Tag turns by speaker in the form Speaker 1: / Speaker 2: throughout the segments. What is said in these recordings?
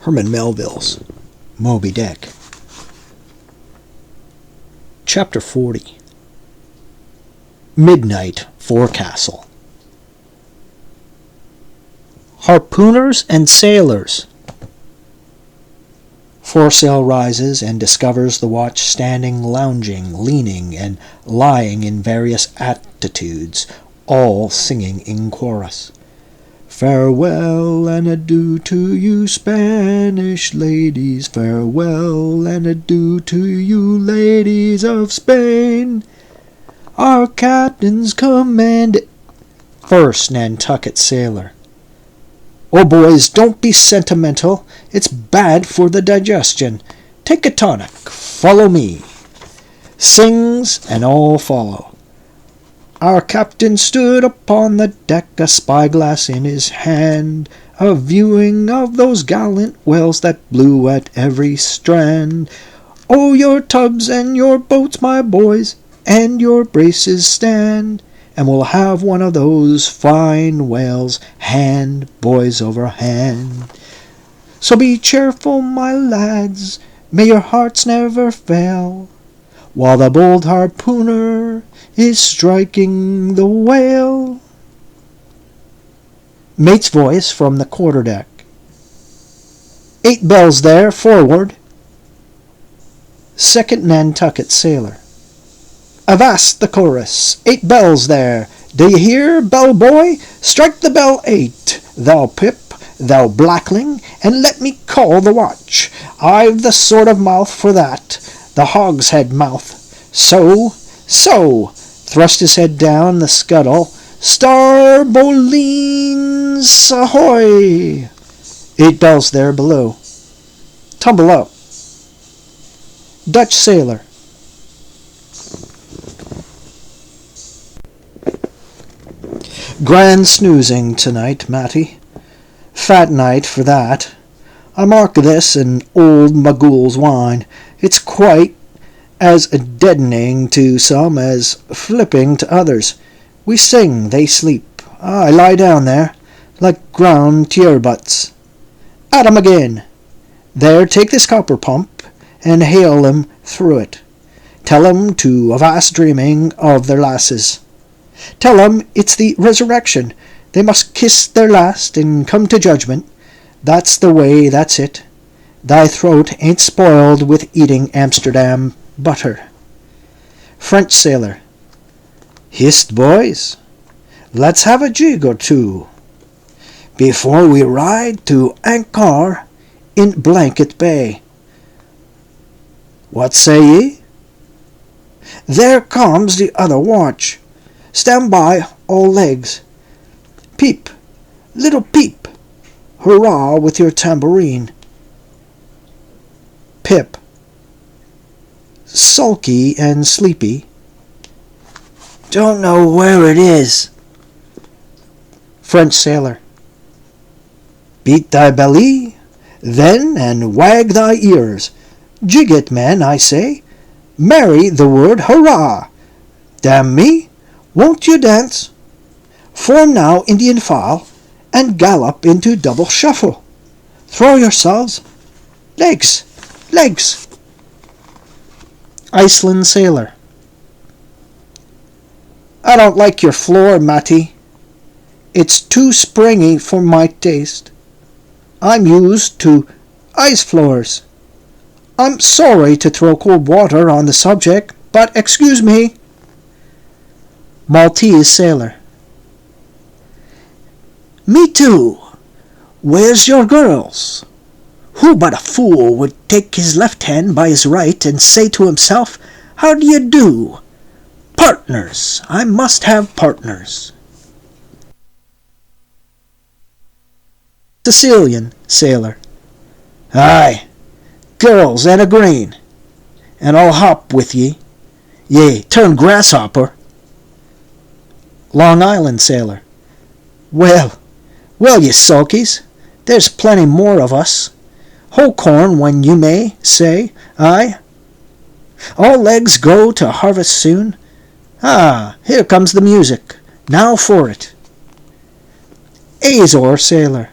Speaker 1: Herman Melville's Moby Dick. Chapter 40. Midnight Forecastle. Harpooners and sailors. Foresail rises and discovers the watch standing, lounging, leaning, and lying in various attitudes, all singing in chorus. Farewell and adieu to you, Spanish ladies. Farewell and adieu to you, ladies of Spain. Our captain's command. First Nantucket sailor. Oh, boys, don't be sentimental. It's bad for the digestion. Take a tonic. Follow me. Sings, and all follow. Our captain stood upon the deck, a spyglass in his hand, a viewing of those gallant whales that blew at every strand. Oh, your tubs and your boats, my boys, and your braces stand, and we'll have one of those fine whales, hand, boys, over hand. So be cheerful, my lads, may your hearts never fail, while the bold harpooner is striking the whale. Mate's voice from the quarterdeck. 8 bells there, forward. Second Nantucket sailor. Avast the chorus, 8 bells there. Do you hear, bell boy? Strike the bell 8, thou Pip, thou Blackling, and let me call the watch. I've the sort of mouth for that, the hogshead mouth. So, thrust his head down the scuttle. Starbolines, ahoy! 8 bells there below. Tumble up. Dutch sailor. Grand snoozing tonight, Matty. Fat night for that. I mark this in old Magool's wine. It's quite as deadening to some as flipping to others. We sing, they sleep. I lie down there, like ground tear-butts. At 'em again. There, take this copper pump, and hail 'em through it. Tell 'em to avast dreaming of their lasses. Tell 'em it's the resurrection. They must kiss their last and come to judgment. That's the way, that's it. Thy throat ain't spoiled with eating Amsterdam butter. French sailor. Hist, boys. Let's have a jig or two before we ride to anchor in Blanket Bay. What say ye? There comes the other watch. Stand by, all legs. Peep, little peep. Hurrah with your tambourine. Pip. Sulky and sleepy. Don't know where it is. French sailor. Beat thy belly, then, and wag thy ears. Jig it, man, I say. Marry the word hurrah. Damn me, won't you dance? Form now Indian file, and gallop into double shuffle. Throw yourselves. Legs, legs. Iceland sailor. I don't like your floor, Matty. It's too springy for my taste. I'm used to ice floors. I'm sorry to throw cold water on the subject, but excuse me. Maltese sailor. Me too. Where's your girls? Who but a fool would take his left hand by his right and say to himself, how do you do? Partners. I must have partners. Sicilian sailor. Aye, girls and a grain, and I'll hop with ye. Yea, turn grasshopper. Long Island sailor. Well, ye sulkies, there's plenty more of us. Whole corn when you may say, aye. All legs go to harvest soon. Ah, here comes the music. Now for it. Azore sailor.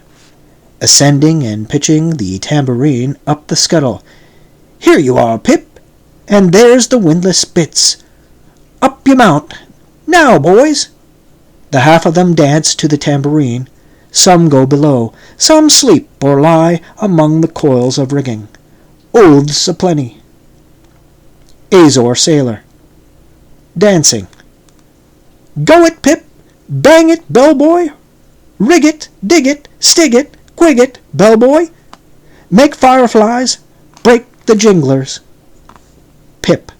Speaker 1: ascending and pitching the tambourine up the scuttle. "Here you are, Pip, and there's the windlass bits. Up you mount. Now, boys!" The half of them dance to the tambourine. Some go below, some sleep or lie among the coils of rigging. Oaths aplenty. Azor sailor. Dancing. "Go it, Pip! Bang it, bellboy! Rig it, dig it, stig it, quig it, bellboy! Make fireflies, break the jinglers." Pip.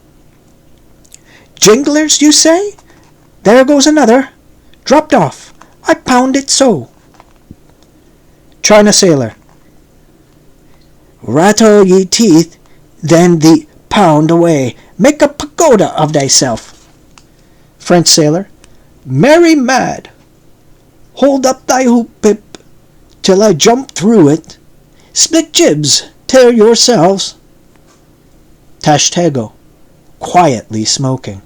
Speaker 1: "Jinglers, you say? There goes another. Dropped off. I pound it so." China sailor. "Rattle ye teeth, then thee pound away. Make a pagoda of thyself." French sailor. "Merry mad. Hold up thy hoop, Pip, till I jump through it. Split jibs, tear yourselves." Tashtego, quietly smoking.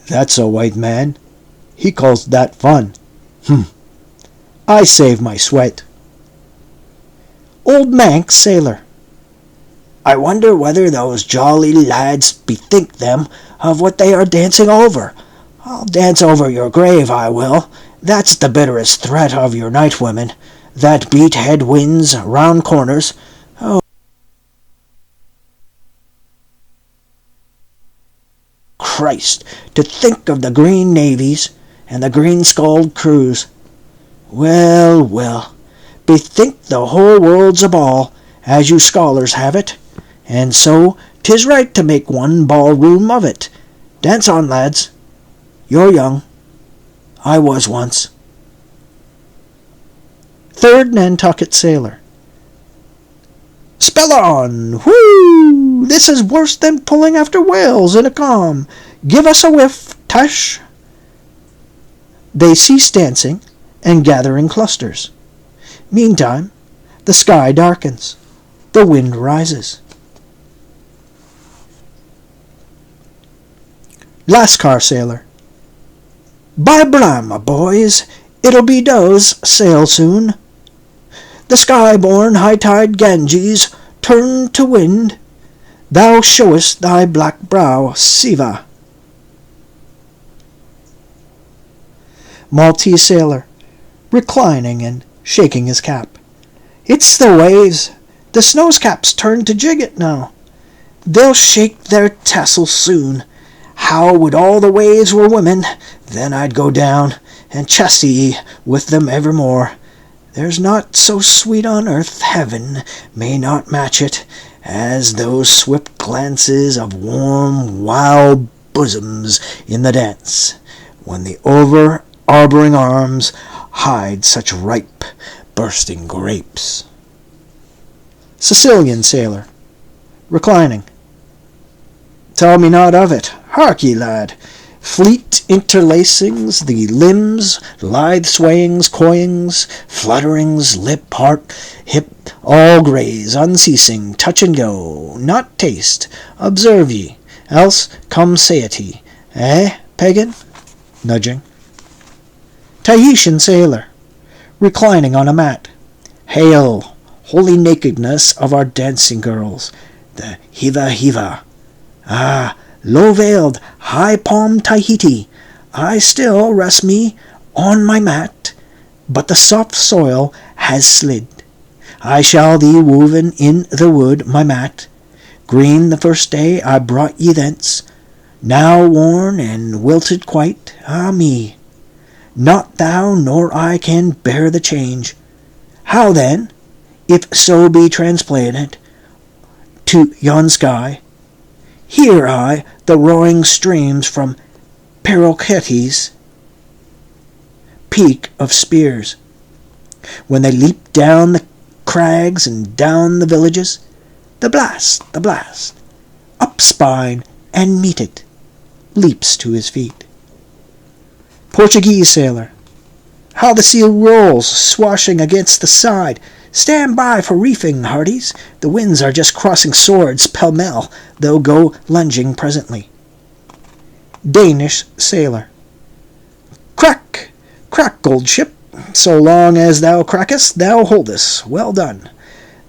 Speaker 1: "That's a white man. He calls that fun. I save my sweat." Old Manx sailor. "I wonder whether those jolly lads bethink them of what they are dancing over. I'll dance over your grave, I will. That's the bitterest threat of your night women, that beat head winds round corners. Oh, Christ, to think of the green navies and the green-skulled crews. Well, well, bethink the whole world's a ball, as you scholars have it, and so 'tis right to make one ballroom of it. Dance on, lads. You're young. I was once." Third Nantucket sailor. "Spell on! Whoo! This is worse than pulling after whales in a calm. Give us a whiff, Tush." They cease dancing and gather in clusters. Meantime, the sky darkens. The wind rises. Lascar sailor. "By Brahma, boys, it'll be does sail soon. The sky-born high-tide Ganges turn to wind. Thou showest thy black brow, Siva." Maltese sailor, reclining and shaking his cap. "It's the waves. The snowscaps turn to jigget now. They'll shake their tassels soon. How would all the waves were women, then I'd go down and chastity with them evermore. There's naught so sweet on earth, heaven may not match it, as those swift glances of warm, wild bosoms in the dance, when the over-arboring arms hide such ripe, bursting grapes." Sicilian sailor, reclining. "Tell me not of it. Hark ye, lad. Fleet interlacings, the limbs, lithe swayings, coyings, flutterings, lip, heart, hip, all graze, unceasing, touch and go, not taste. Observe ye, else come satiety. Eh, pagan?" Nudging. Tahitian sailor, reclining on a mat. "Hail, holy nakedness of our dancing girls, the hiva-hiva. Ah, low-veiled, high-palmed Tahiti, I still rest me on my mat, but the soft soil has slid. I shall thee woven in the wood, my mat, green the first day I brought ye thence, now worn and wilted quite, ah me! Not thou nor I can bear the change. How then, if so be transplanted to yon sky? Hear I the roaring streams from Perochetti's peak of spears, when they leap down the crags and down the villages. The blast, up spine and meet it, leaps to his feet." Portuguese sailor. "How the sea rolls, swashing against the side. Stand by for reefing, hearties. The winds are just crossing swords pell-mell. They'll go lunging presently." Danish sailor. "Crack, crack, old ship. So long as thou crackest, thou holdest. Well done.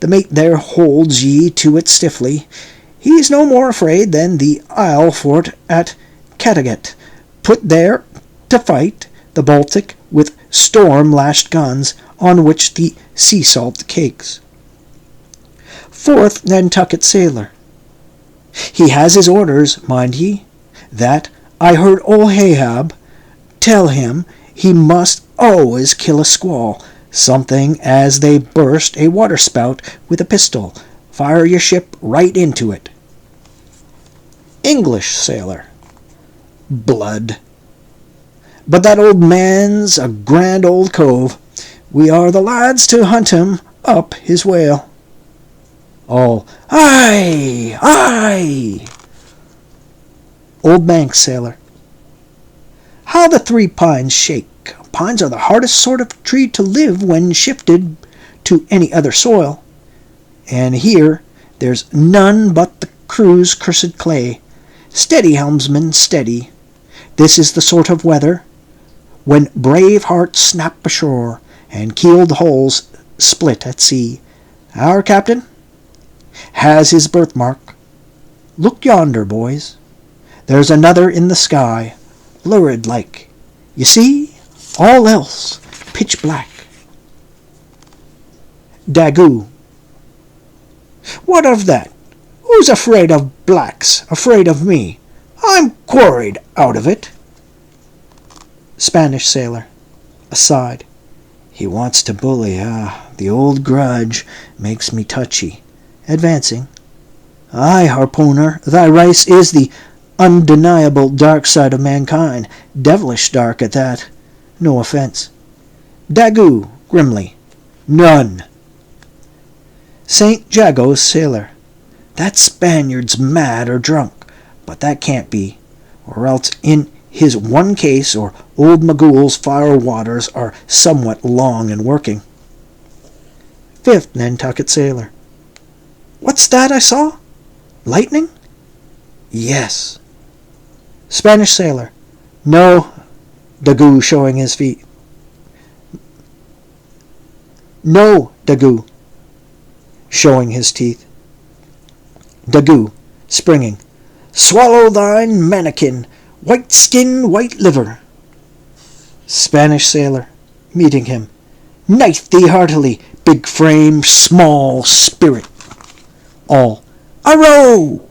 Speaker 1: The mate there holds ye to it stiffly. He's no more afraid than the Isle fort at Kattegat, put there to fight the Baltic with storm-lashed guns on which the sea salt cakes. 4th Nantucket sailor. He has his orders, mind ye, that I heard old Ahab tell him he must always kill a squall, something as they burst a waterspout with a pistol, fire your ship right into it. English sailor. Blood. But that old man's a grand old cove. We are the lads to hunt him up his whale. All, aye, aye. Old Manx sailor. How the 3 pines shake. Pines are the hardest sort of tree to live when shifted to any other soil. And here there's none but the crew's cursed clay. Steady, helmsman, steady. This is the sort of weather when brave hearts snap ashore and keeled hulls split at sea. Our captain has his birthmark. Look yonder, boys. There's another in the sky, lurid like. You see, all else pitch black. Daggoo. What of that? Who's afraid of blacks? Afraid of me? I'm quarried out of it. Spanish sailor. Aside. He wants to bully. The old grudge makes me touchy. Advancing. Aye, harpooner, thy race is the undeniable dark side of mankind. Devilish dark at that. No offence. Daggoo, grimly. None. St. Jago's sailor. That Spaniard's mad or drunk, but that can't be, or else in his one case or old Magul's fire waters are somewhat long in working. 5th Nantucket sailor. What's that I saw? Lightning? Yes. Spanish sailor. No. Daggoo showing his feet. No, Daggoo. Showing his teeth. Daggoo, springing. Swallow thine mannikin, white skin, white liver. Spanish sailor, meeting him. Knife thee heartily, big frame, small spirit. All. Arrow!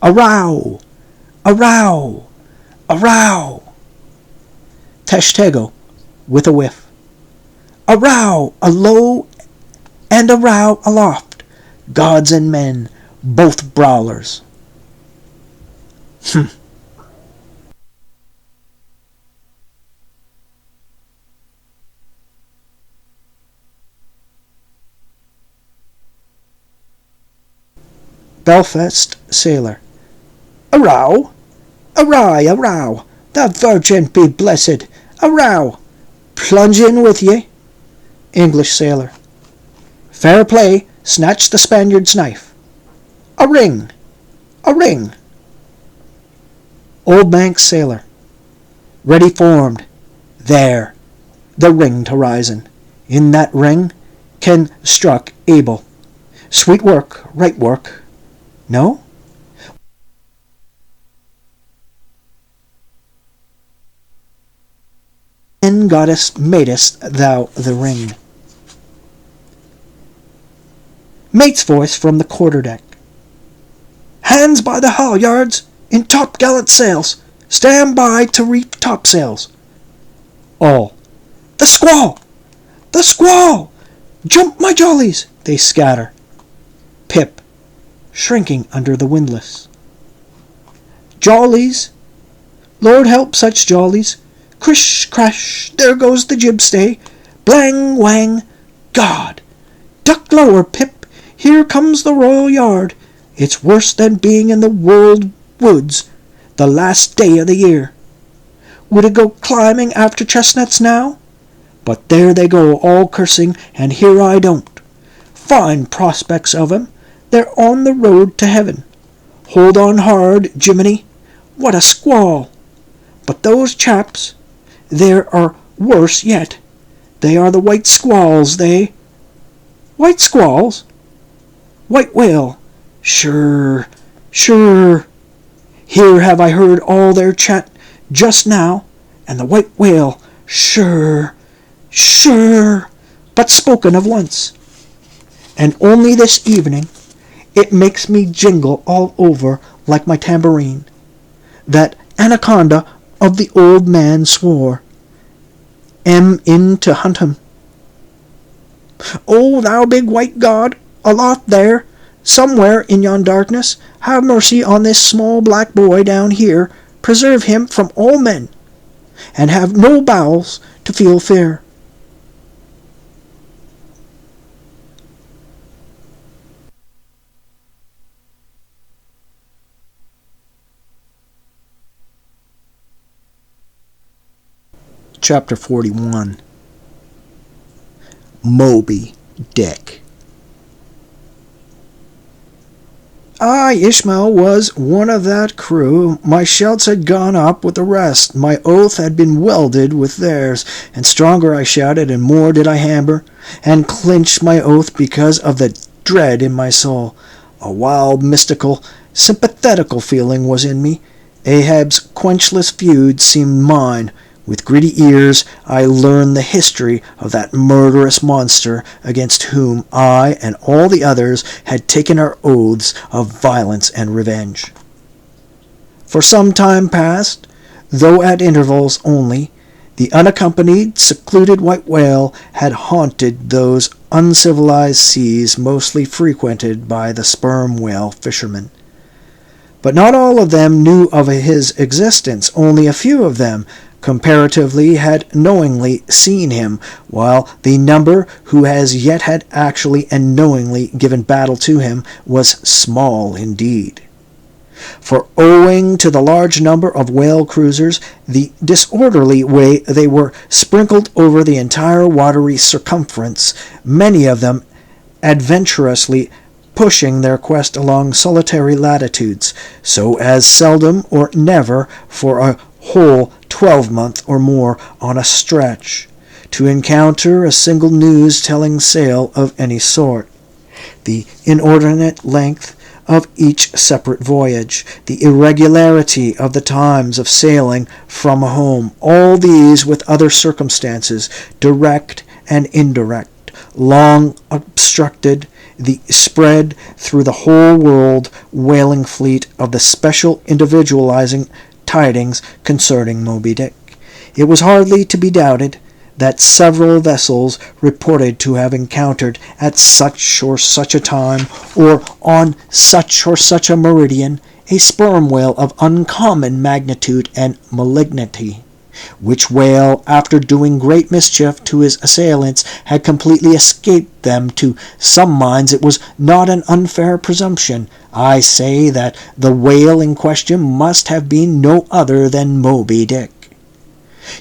Speaker 1: Arow! Arow! Arow! Tashtego, with a whiff. Arow, alow, and a row aloft, gods and men, both brawlers. Belfast sailor. A row? A row, the Virgin be blessed, a row. Plunge in with ye. English sailor. Fair play, snatch the Spaniard's knife. A ring, a ring. Old Manx sailor. Ready formed. There, the ringed horizon. In that ring, Ken struck Abel. Sweet work, right work. No? Then, goddess, madest thou the ring. Mate's voice from the quarter-deck. Hands by the halyards, in top-gallant sails. Stand by to reef topsails. All. The squall! The squall! Jump, my jollies! They scatter. Pip, shrinking under the windlass. Jollies! Lord help such jollies! Crish, crash, there goes the jibstay. Blang, wang, God! Duck lower, Pip! Here comes the royal yard. It's worse than being in the world woods the last day of the year. Would it go climbing after chestnuts now? But there they go, all cursing, and here I don't. Fine prospects of 'em. They're on the road to heaven. Hold on hard, Jiminy. What a squall! But those chaps, there are worse yet. They are the white squalls, they. White squalls? White whale. Sure, sure. Here have I heard all their chat just now, and the white whale, sure, sure, but spoken of once. And only this evening it makes me jingle all over like my tambourine. That anaconda of the old man swore, in to hunt him. O thou big white god, aloft there, somewhere in yon darkness, have mercy on this small black boy down here, preserve him from all men, and have no bowels to feel fear. Chapter 41. Moby Dick. I, Ishmael, was one of that crew. My shouts had gone up with the rest. My oath had been welded with theirs, and stronger I shouted, and more did I hammer, and clinch my oath because of the dread in my soul. A wild, mystical, sympathetical feeling was in me. Ahab's quenchless feud seemed mine. With greedy ears I learned the history of that murderous monster against whom I and all the others had taken our oaths of violence and revenge. For some time past, though at intervals only, the unaccompanied, secluded white whale had haunted those uncivilized seas mostly frequented by the sperm whale fishermen. But not all of them knew of his existence. Only a few of them comparatively had knowingly seen him, while the number who as yet had actually and knowingly given battle to him was small indeed. For owing to the large number of whale cruisers, the disorderly way they were sprinkled over the entire watery circumference, many of them adventurously pushing their quest along solitary latitudes, so as seldom or never for a whole 12-month or more on a stretch, to encounter a single news-telling sail of any sort. The inordinate length of each separate voyage, the irregularity of the times of sailing from home, all these with other circumstances, direct and indirect, long obstructed the spread through the whole world whaling fleet of the special individualizing tidings concerning Moby Dick. It was hardly to be doubted that several vessels reported to have encountered at such or such a time, or on such or such a meridian, a sperm whale of uncommon magnitude and malignity, which whale, after doing great mischief to his assailants, had completely escaped them. To some minds it was not an unfair presumption, I say, that the whale in question must have been no other than Moby Dick.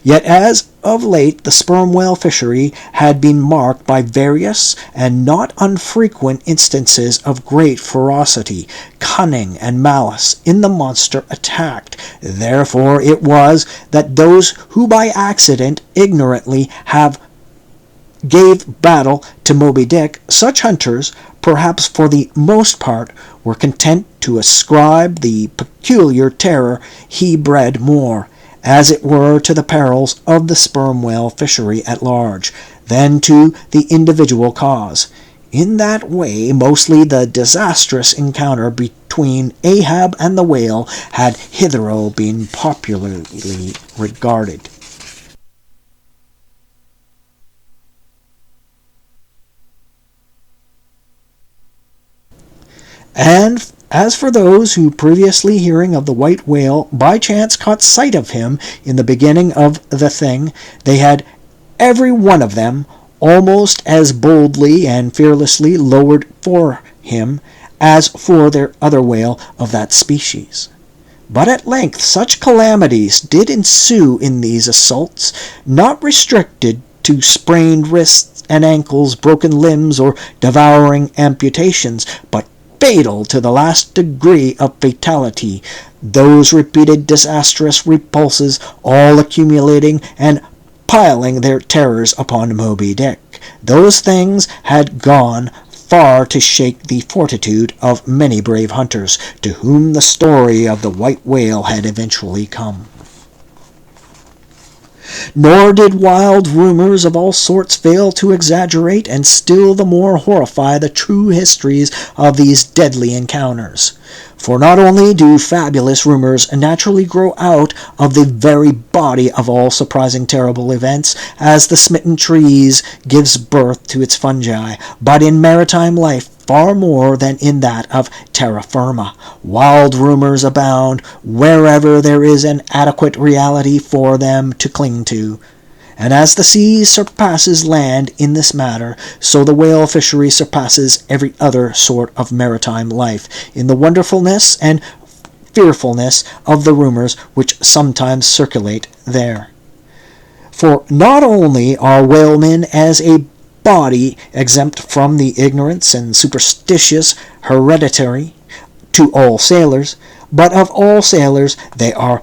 Speaker 1: Yet as of late the sperm whale fishery had been marked by various and not unfrequent instances of great ferocity, cunning, and malice in the monster attacked. Therefore it was that those who by accident ignorantly gave battle to Moby Dick, such hunters, perhaps for the most part, were content to ascribe the peculiar terror he bred more, as it were, to the perils of the sperm whale fishery at large, than to the individual cause. In that way, mostly the disastrous encounter between Ahab and the whale had hitherto been popularly regarded. And as for those who, previously hearing of the white whale, by chance caught sight of him in the beginning of the thing, they had every one of them almost as boldly and fearlessly lowered for him as for their other whale of that species. But at length such calamities did ensue in these assaults, not restricted to sprained wrists and ankles, broken limbs, or devouring amputations, but fatal to the last degree of fatality, those repeated disastrous repulses all accumulating and piling their terrors upon Moby Dick. Those things had gone far to shake the fortitude of many brave hunters, to whom the story of the white whale had eventually come. Nor did wild rumors of all sorts fail to exaggerate and still the more horrify the true histories of these deadly encounters. For not only do fabulous rumors naturally grow out of the very body of all surprising terrible events, as the smitten trees gives birth to its fungi, but in maritime life far more than in that of terra firma. Wild rumors abound wherever there is an adequate reality for them to cling to. And as the sea surpasses land in this matter, so the whale fishery surpasses every other sort of maritime life in the wonderfulness and fearfulness of the rumors which sometimes circulate there. For not only are whalemen as a body exempt from the ignorance and superstitious hereditary to all sailors, but of all sailors they are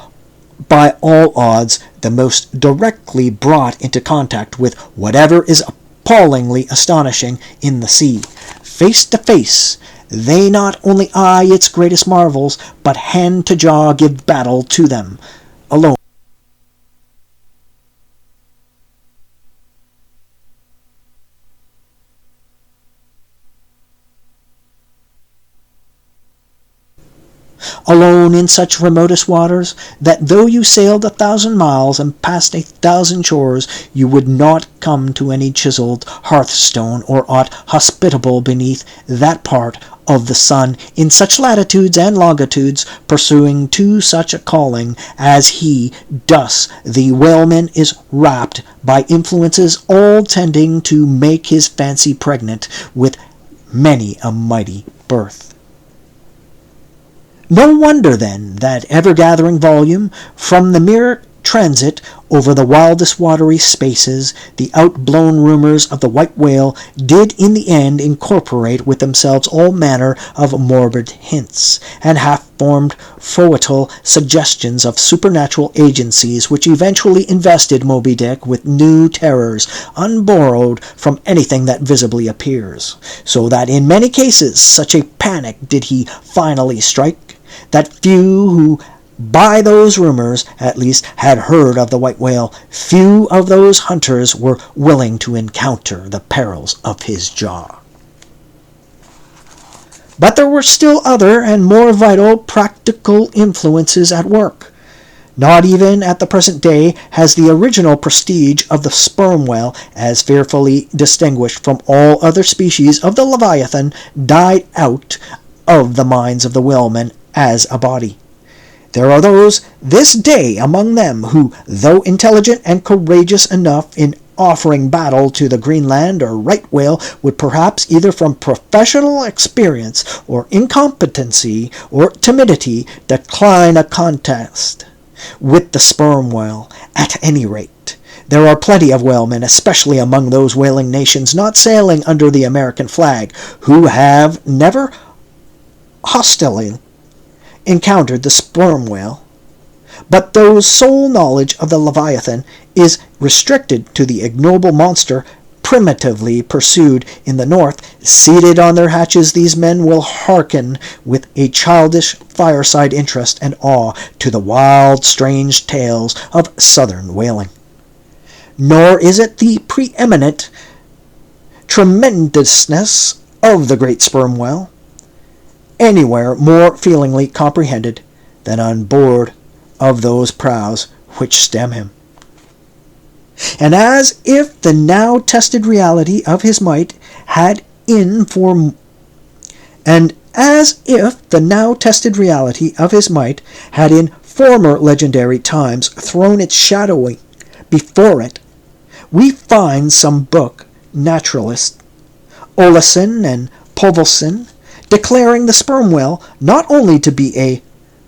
Speaker 1: by all odds the most directly brought into contact with whatever is appallingly astonishing in the sea. Face to face, they not only eye its greatest marvels, but hand to jaw give battle to them. Alone alone in such remotest waters, that though you sailed 1,000 miles and passed 1,000 shores, you would not come to any chiseled hearthstone or aught hospitable beneath that part of the sun in such latitudes and longitudes, pursuing to such a calling as he. Thus the whaleman is wrapped by influences all tending to make his fancy pregnant with many a mighty birth. No wonder, then, that ever-gathering volume, from the mere transit over the wildest watery spaces, the outblown rumors of the white whale did in the end incorporate with themselves all manner of morbid hints, and half-formed foetal suggestions of supernatural agencies which eventually invested Moby Dick with new terrors, unborrowed from anything that visibly appears, so that in many cases such a panic did he finally strike, that few who by those rumors, at least, had heard of the white whale, few of those hunters were willing to encounter the perils of his jaw. But there were still other and more vital practical influences at work. Not even at the present day has the original prestige of the sperm whale, as fearfully distinguished from all other species of the Leviathan, died out of the minds of the whalemen as a body. There are those this day among them who, though intelligent and courageous enough in offering battle to the Greenland or right whale, would perhaps either from professional experience or incompetency or timidity decline a contest with the sperm whale. At any rate, there are plenty of whalemen, especially among those whaling nations not sailing under the American flag, who have never hostilely encountered the sperm whale, but whose sole knowledge of the Leviathan is restricted to the ignoble monster primitively pursued in the north. Seated on their hatches, these men will hearken with a childish fireside interest and awe to the wild, strange tales of southern whaling. Nor is it the preeminent tremendousness of the great sperm whale anywhere more feelingly comprehended than on board of those prows which stem him. And as if the now tested reality of his might had in former legendary times thrown its shadow before it, we find some book naturalists, Olason and Povelson, declaring the sperm whale not only to be a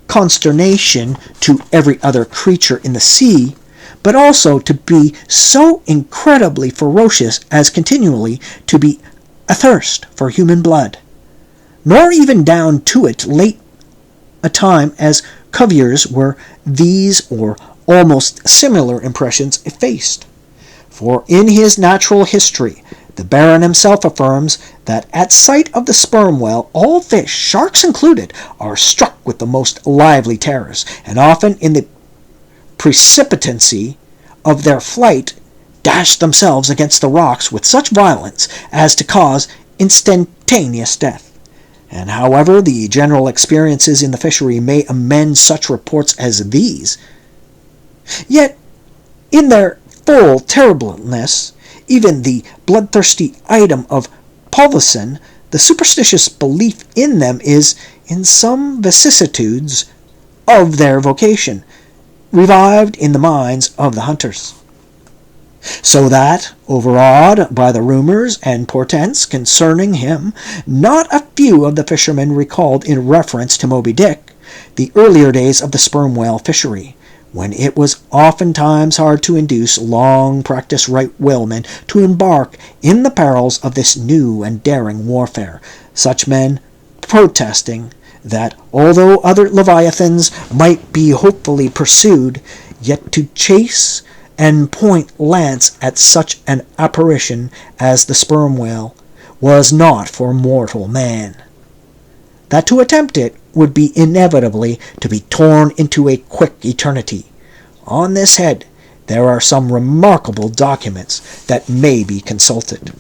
Speaker 1: consternation to every other creature in the sea, but also to be so incredibly ferocious as continually to be athirst for human blood. nor even down to it late a time as Cuvier's were these or almost similar impressions effaced. For in his natural history, the Baron himself affirms that at sight of the sperm whale, all fish, sharks included, are struck with the most lively terrors, and often in the precipitancy of their flight dash themselves against the rocks with such violence as to cause instantaneous death. And however the general experiences in the fishery may amend such reports as these, yet in their full terribleness, even the bloodthirsty item of Paulvison, the superstitious belief in them is, in some vicissitudes of their vocation, revived in the minds of the hunters. So that, overawed by the rumors and portents concerning him, not a few of the fishermen recalled in reference to Moby Dick the earlier days of the sperm whale fishery, when it was oftentimes hard to induce long-practiced right whalemen to embark in the perils of this new and daring warfare, such men protesting that although other leviathans might be hopefully pursued, yet to chase and point lance at such an apparition as the sperm whale was not for mortal man. That to attempt it would be inevitably to be torn into a quick eternity. On this head there are some remarkable documents that may be consulted.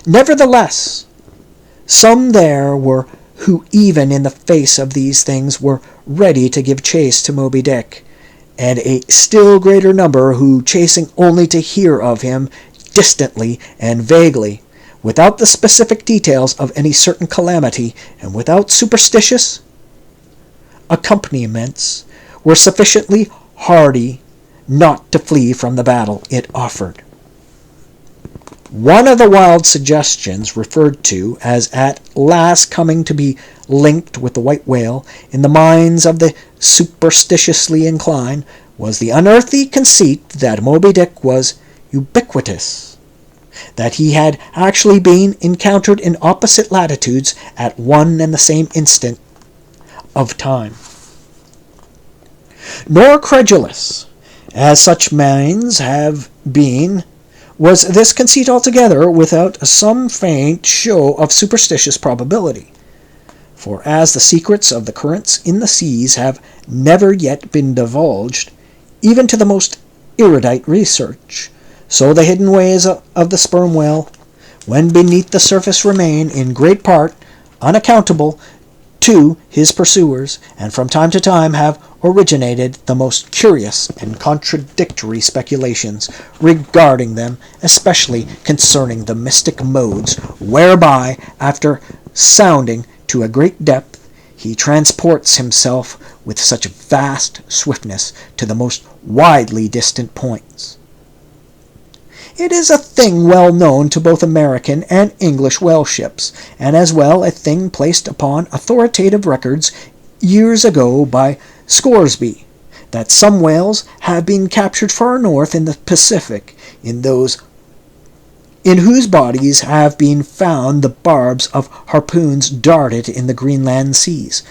Speaker 1: Nevertheless, some there were who even in the face of these things were ready to give chase to Moby Dick, and a still greater number who, chasing only to hear of him distantly and vaguely, without the specific details of any certain calamity, and without superstitious accompaniments, were sufficiently hardy not to flee from the battle it offered. One of the wild suggestions referred to as at last coming to be linked with the white whale in the minds of the superstitiously inclined was the unearthly conceit that Moby Dick was ubiquitous, that he had actually been encountered in opposite latitudes at one and the same instant of time. Nor credulous, as such minds have been, was this conceit altogether without some faint show of superstitious probability. For as the secrets of the currents in the seas have never yet been divulged, even to the most erudite research, so the hidden ways of the sperm whale, when beneath the surface, remain in great part unaccountable to his pursuers, and from time to time have originated the most curious and contradictory speculations regarding them, especially concerning the mystic modes whereby, after sounding to a great depth, he transports himself with such vast swiftness to the most widely distant points. It is a thing well known to both American and English whale ships, and as well a thing placed upon authoritative records years ago by Scoresby, that some whales have been captured far north in the Pacific, in whose bodies have been found the barbs of harpoons darted in the Greenland seas.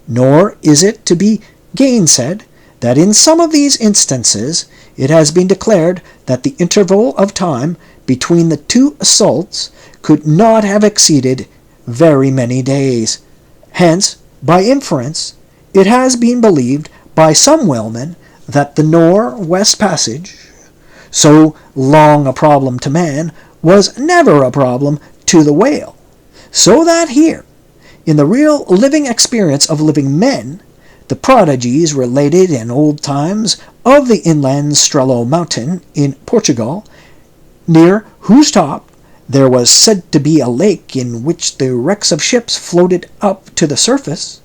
Speaker 1: Nor is it to be gainsaid that in some of these instances it has been declared that the interval of time between the two assaults could not have exceeded very many days. Hence, by inference, it has been believed by some whalemen that the North-West Passage, so long a problem to man, was never a problem to the whale, so that here, in the real living experience of living men, the prodigies related in old times of the inland Strelo mountain in Portugal, near whose top there was said to be a lake in which the wrecks of ships floated up to the surface,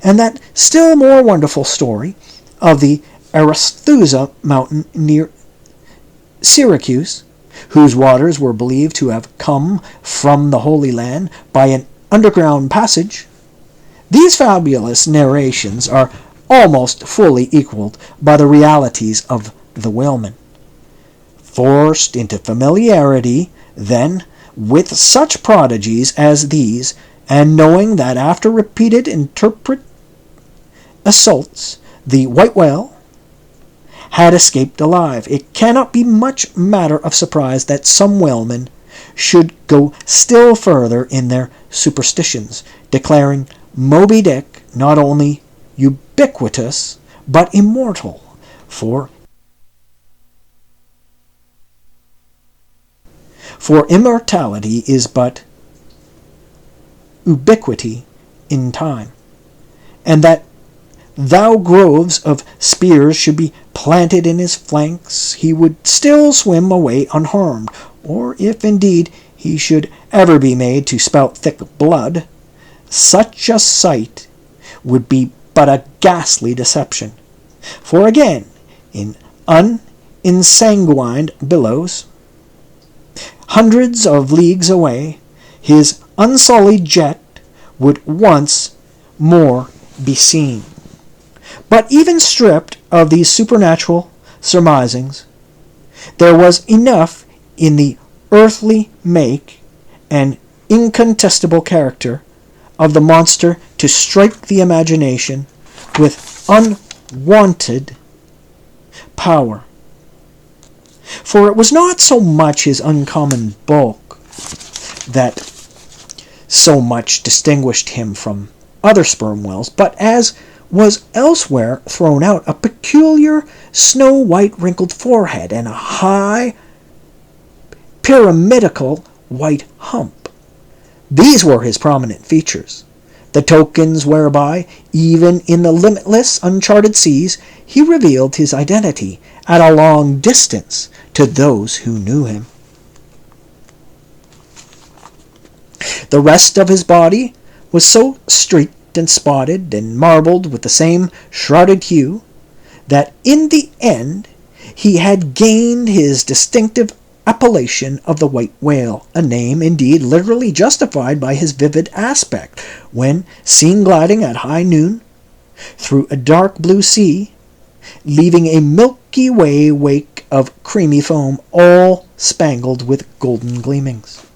Speaker 1: and that still more wonderful story of the Arethusa mountain near Syracuse, whose waters were believed to have come from the Holy Land by an underground passage. These fabulous narrations are almost fully equaled by the realities of the whalemen. Forced into familiarity, then, with such prodigies as these, and knowing that after repeated interpreted assaults the white whale had escaped alive, it cannot be much matter of surprise that some whalemen should go still further in their superstitions, declaring Moby Dick not only ubiquitous but immortal, for immortality is but ubiquity in time, and that though groves of spears should be planted in his flanks, he would still swim away unharmed, or if indeed he should ever be made to spout thick blood, such a sight would be but a ghastly deception. For again, in unensanguined billows, hundreds of leagues away, his unsullied jet would once more be seen. But even stripped of these supernatural surmisings, there was enough in the earthly make and incontestable character of the monster to strike the imagination with unwonted power. For it was not so much his uncommon bulk that so much distinguished him from other sperm whales, but as was elsewhere thrown out, a peculiar snow-white wrinkled forehead and a high pyramidical white hump. These were his prominent features, the tokens whereby, even in the limitless, uncharted seas, he revealed his identity at a long distance to those who knew him. The rest of his body was so streaked and spotted and marbled with the same shrouded hue that in the end he had gained his distinctive appellation of the white whale, a name indeed literally justified by his vivid aspect when seen gliding at high noon through a dark blue sea, leaving a Milky Way wake of creamy foam all spangled with golden gleamings.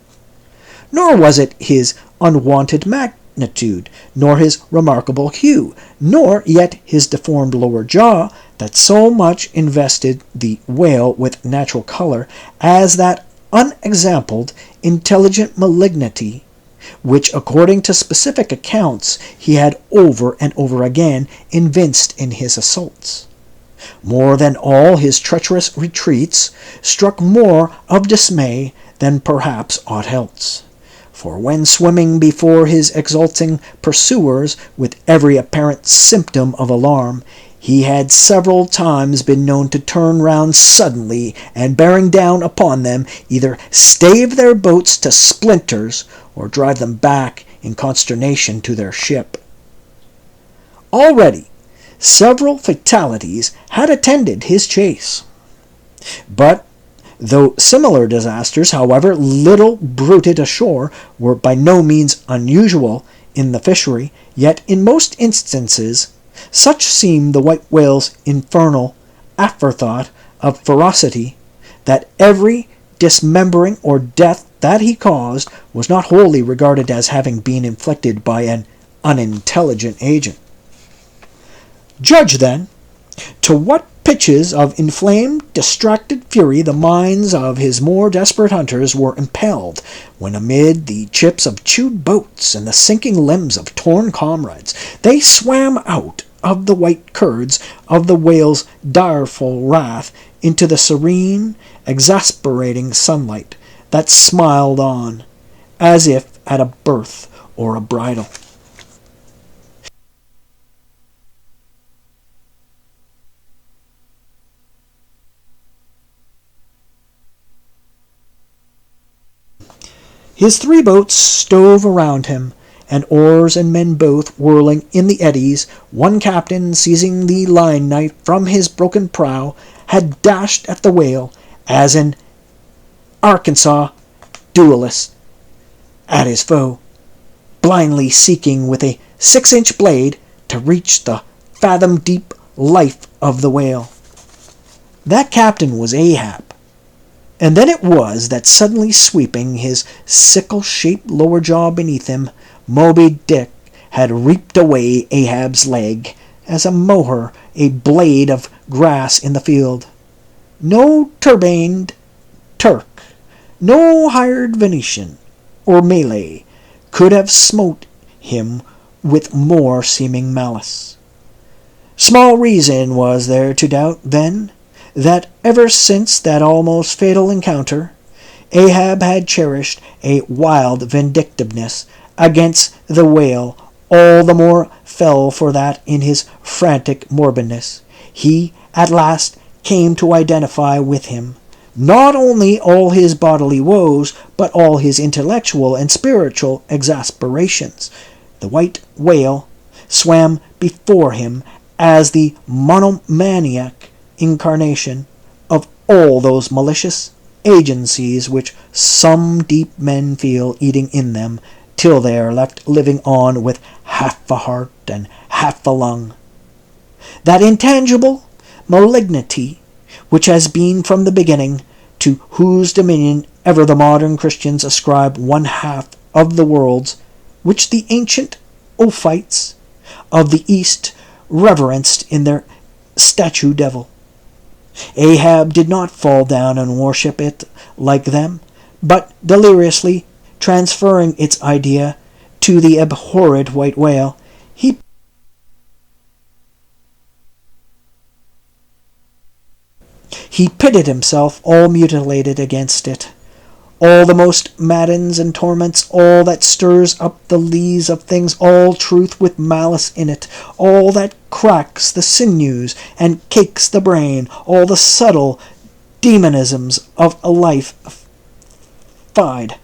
Speaker 1: Nor was it his unwonted magnitude, nor his remarkable hue, nor yet his deformed lower jaw that so much invested the whale with natural color as that unexampled intelligent malignity which, according to specific accounts, he had over and over again evinced in his assaults. More than all, his treacherous retreats struck more of dismay than perhaps aught else. For when swimming before his exulting pursuers with every apparent symptom of alarm, he had several times been known to turn round suddenly and, bearing down upon them, either stave their boats to splinters or drive them back in consternation to their ship. Already several fatalities had attended his chase. But though similar disasters, however little bruited ashore, were by no means unusual in the fishery, yet in most instances such seemed the white whale's infernal afterthought of ferocity, that every dismembering or death that he caused was not wholly regarded as having been inflicted by an unintelligent agent. Judge, then, to what pitches of inflamed, distracted fury the minds of his more desperate hunters were impelled, when amid the chips of chewed boats and the sinking limbs of torn comrades, they swam out of the white curds of the whale's direful wrath into the serene, exasperating sunlight that smiled on, as if at a birth or a bridal. His 3 boats stove around him, and oars and men both whirling in the eddies. One captain, seizing the line-knife from his broken prow, had dashed at the whale, as an Arkansas duelist at his foe, blindly seeking with a 6-inch blade to reach the fathom-deep life of the whale. That captain was Ahab. And then it was that suddenly sweeping his sickle-shaped lower jaw beneath him, Moby Dick had reaped away Ahab's leg, as a mower a blade of grass in the field. No turbaned Turk, no hired Venetian or Malay could have smote him with more seeming malice. Small reason was there to doubt, then, that ever since that almost fatal encounter, Ahab had cherished a wild vindictiveness against the whale, all the more fell for that in his frantic morbidness he at last came to identify with him, not only all his bodily woes, but all his intellectual and spiritual exasperations. The white whale swam before him as the monomaniac incarnation of all those malicious agencies which some deep men feel eating in them, till they are left living on with half a heart and half a lung. That intangible malignity which has been from the beginning, to whose dominion ever the modern Christians ascribe one half of the worlds, which the ancient Ophites of the East reverenced in their statue devil. Ahab did not fall down and worship it like them, but deliriously transferring its idea to the abhorred white whale, he pitted himself all mutilated against it. All the most maddens and torments, all that stirs up the lees of things, all truth with malice in it, all that cracks the sinews and cakes the brain, all the subtle demonisms of a life fide.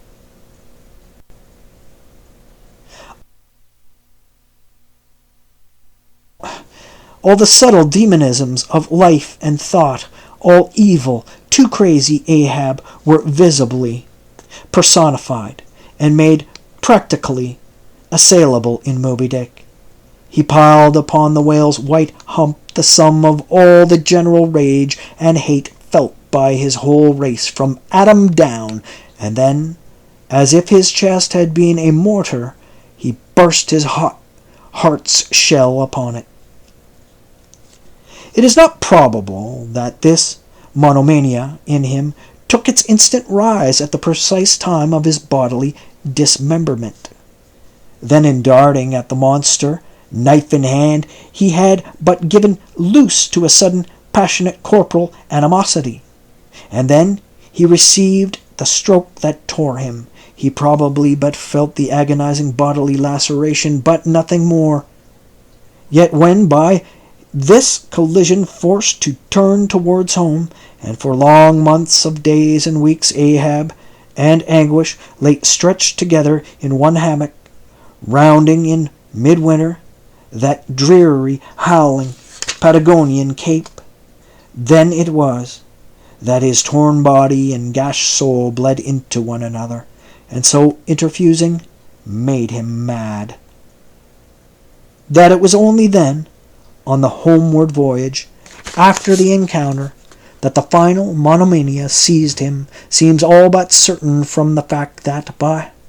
Speaker 1: All the subtle demonisms of life and thought, all evil, too crazy Ahab, were visibly personified and made practically assailable in Moby Dick. He piled upon the whale's white hump the sum of all the general rage and hate felt by his whole race from Adam down, and then, as if his chest had been a mortar, he burst his hot heart's shell upon it. It is not probable that this monomania in him took its instant rise at the precise time of his bodily dismemberment. Then in darting at the monster, knife in hand, he had but given loose to a sudden passionate corporal animosity, and then he received the stroke that tore him. He probably but felt the agonizing bodily laceration, but nothing more. Yet when by this collision forced to turn towards home, and for long months of days and weeks Ahab and Anguish lay stretched together in one hammock, rounding in midwinter that dreary, howling Patagonian cape, then it was that his torn body and gashed soul bled into one another, and so interfusing made him mad. That it was only then, on the homeward voyage, after the encounter, that the final monomania seized him, seems all but certain from the fact that,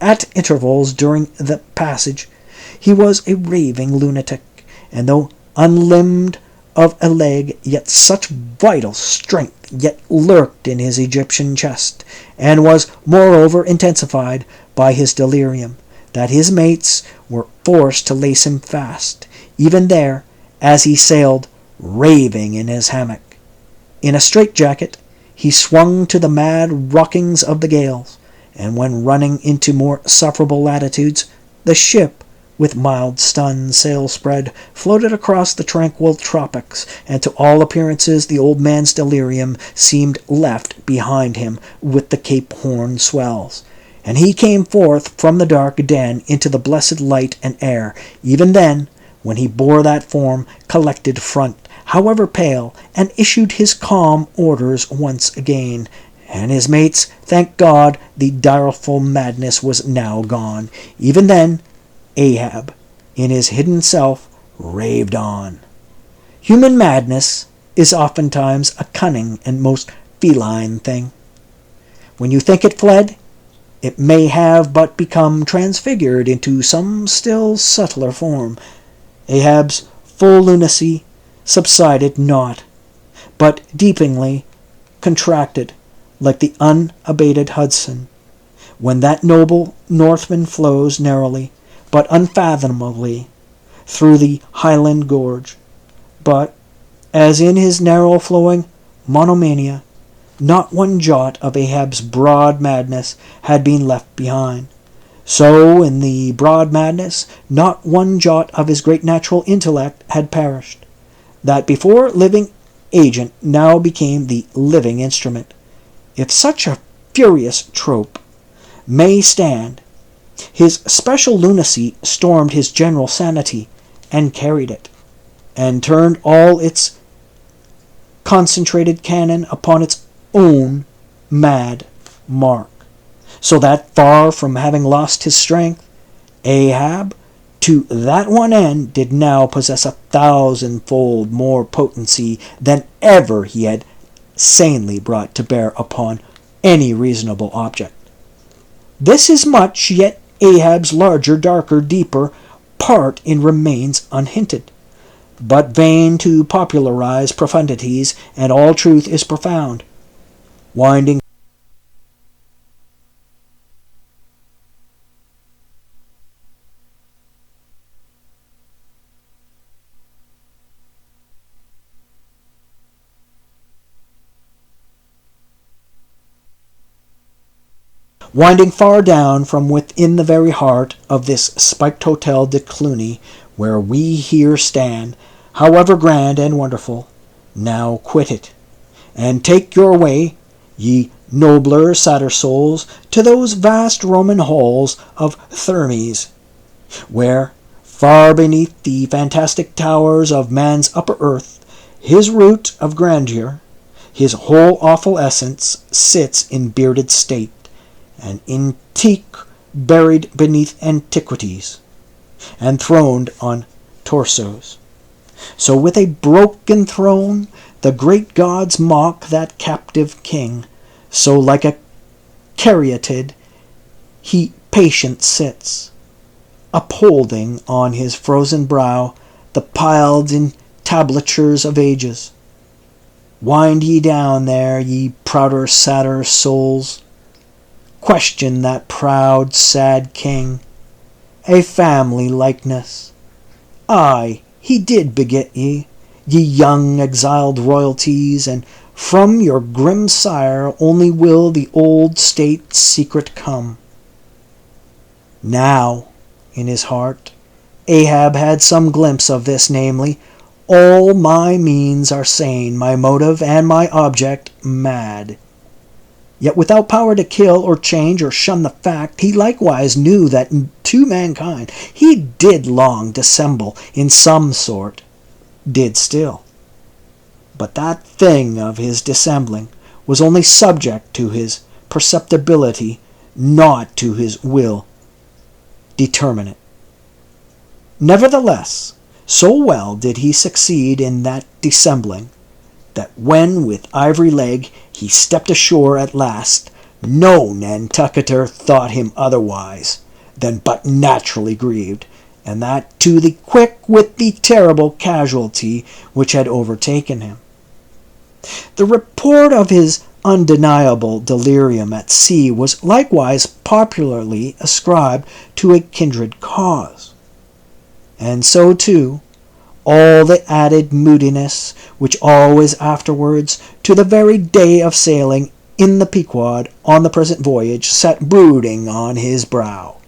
Speaker 1: at intervals during the passage, he was a raving lunatic, and though unlimbed of a leg, yet such vital strength yet lurked in his Egyptian chest, and was moreover intensified by his delirium, that his mates were forced to lace him fast, even there, as he sailed raving in his hammock. In a straitjacket, he swung to the mad rockings of the gales, and when running into more sufferable latitudes, the ship, with mild stun sail spread, floated across the tranquil tropics, and to all appearances the old man's delirium seemed left behind him with the Cape Horn swells, and he came forth from the dark den into the blessed light and air. Even then, when he bore that form, collected front, however pale, and issued his calm orders once again. And his mates, thank God, the direful madness was now gone. Even then, Ahab, in his hidden self, raved on. Human madness is oftentimes a cunning and most feline thing. When you think it fled, it may have but become transfigured into some still subtler form. Ahab's full lunacy subsided not, but deepeningly contracted, like the unabated Hudson, when that noble Northman flows narrowly, but unfathomably, through the Highland gorge. But, as in his narrow-flowing monomania, not one jot of Ahab's broad madness had been left behind, so in the broad madness not one jot of his great natural intellect had perished. That before living agent now became the living instrument, if such a furious trope may stand. His special lunacy stormed his general sanity and carried it, and turned all its concentrated cannon upon its own mad mark, so that, far from having lost his strength, Ahab, to that one end, did now possess 1,000-fold more potency than ever he had sanely brought to bear upon any reasonable object. This is much, yet Ahab's larger, darker, deeper part in remains unhinted, but vain to popularize profundities, and all truth is profound, winding far down from within the very heart of this spiked Hotel de Cluny, where we here stand, however grand and wonderful. Now quit it, and take your way, ye nobler, sadder souls, to those vast Roman halls of Thermes, where, far beneath the fantastic towers of man's upper earth, his root of grandeur, his whole awful essence, sits in bearded state, an antique buried beneath antiquities, and throned on torsos. So with a broken throne the great gods mock that captive king, so like a caryatid he patient sits, upholding on his frozen brow the piled entablatures of ages. Wind ye down there, ye prouder, sadder souls, question that proud, sad king. A family likeness. Aye, he did beget ye, ye young exiled royalties, and from your grim sire only will the old state secret come. Now, in his heart, Ahab had some glimpse of this, namely, all my means are sane, my motive and my object mad. Yet without power to kill or change or shun the fact, he likewise knew that to mankind he did long dissemble in some sort, did still. But that thing of his dissembling was only subject to his perceptibility, not to his will determinate. Nevertheless, so well did he succeed in that dissembling, that when with ivory leg he stepped ashore at last, no Nantucketer thought him otherwise than but naturally grieved, and that to the quick with the terrible casualty which had overtaken him. The report of his undeniable delirium at sea was likewise popularly ascribed to a kindred cause, and so too all the added moodiness which always afterwards, to the very day of sailing in the Pequod on the present voyage, sat brooding on his brow.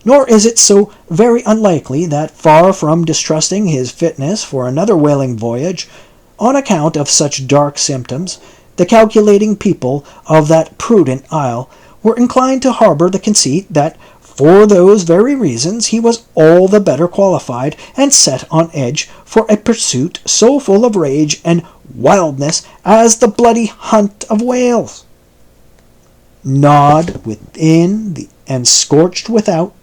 Speaker 1: Nor is it so very unlikely that, far from distrusting his fitness for another whaling voyage, on account of such dark symptoms, the calculating people of that prudent isle were inclined to harbor the conceit that For those very reasons he was all the better qualified and set on edge for a pursuit so full of rage and wildness as the bloody hunt of whales. Gnawed within and scorched without,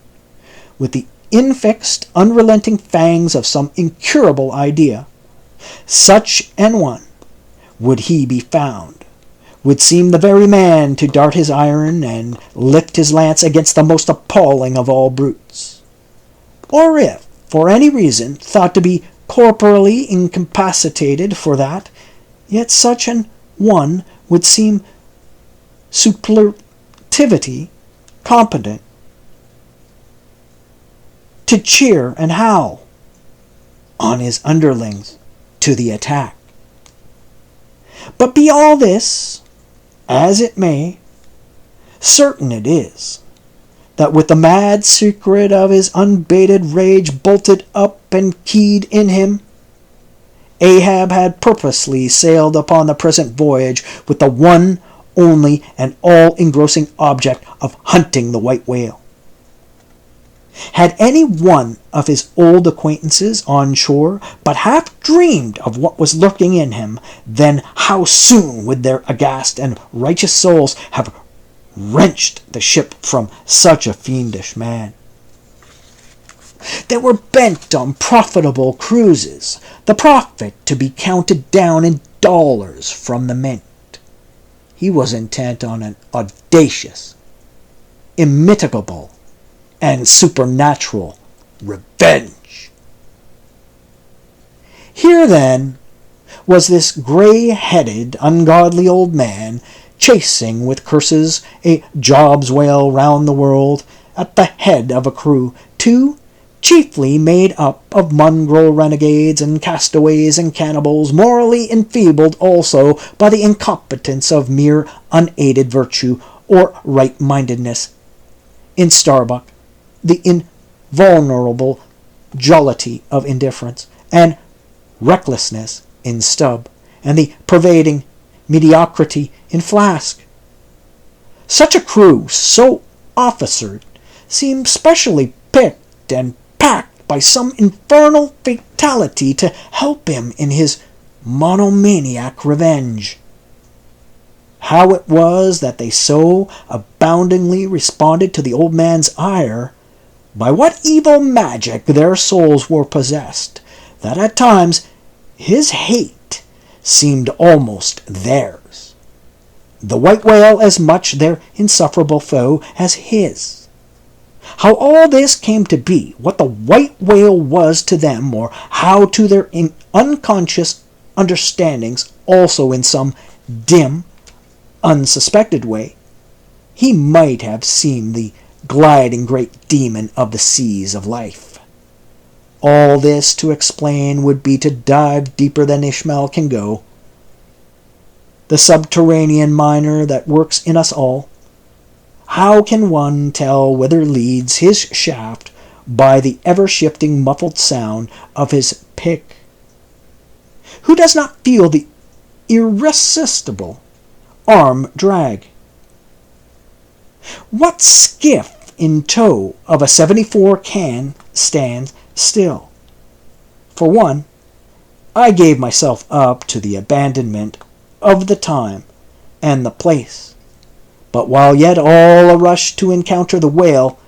Speaker 1: with the infixed, unrelenting fangs of some incurable idea, such an one, would he be found, would seem the very man to dart his iron and lift his lance against the most appalling of all brutes. Or if, for any reason, thought to be corporally incapacitated for that, yet such an one would seem superlatively competent to cheer and howl on his underlings to the attack. But be all this as it may, certain it is that with the mad secret of his unbated rage bolted up and keyed in him, Ahab had purposely sailed upon the present voyage with the one, only, and all-engrossing object of hunting the white whale. Had any one of his old acquaintances on shore but half dreamed of what was lurking in him, then how soon would their aghast and righteous souls have wrenched the ship from such a fiendish man. They were bent on profitable cruises, the profit to be counted down in dollars from the mint. He was intent on an audacious, immitigable, and supernatural revenge. Here, then, was this grey-headed, ungodly old man chasing with curses a Job's whale round the world at the head of a crew, too, chiefly made up of mongrel renegades and castaways and cannibals, morally enfeebled also by the incompetence of mere unaided virtue or right-mindedness in Starbuck, the invulnerable jollity of indifference, and recklessness in Stubb, and the pervading mediocrity in Flask. Such a crew, so officered, seemed specially picked and packed by some infernal fatality to help him in his monomaniac revenge. How it was that they so aboundingly responded to the old man's ire, by what evil magic their souls were possessed, that at times his hate seemed almost theirs, the white whale as much their insufferable foe as his. How all this came to be, what the white whale was to them, or how to their unconscious understandings also in some dim, unsuspected way, he might have seemed the gliding great demon of the seas of life. All this to explain would be to dive deeper than Ishmael can go. The subterranean miner that works in us all, how can one tell whither leads his shaft by the ever-shifting muffled sound of his pick? Who does not feel the irresistible arm drag? What skiff in tow of a 74 can stands still? For one, I gave myself up to the abandonment of the time and the place, but while yet all a rush to encounter the whale,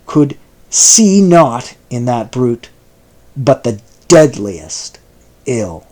Speaker 1: could see naught in that brute but the deadliest ill.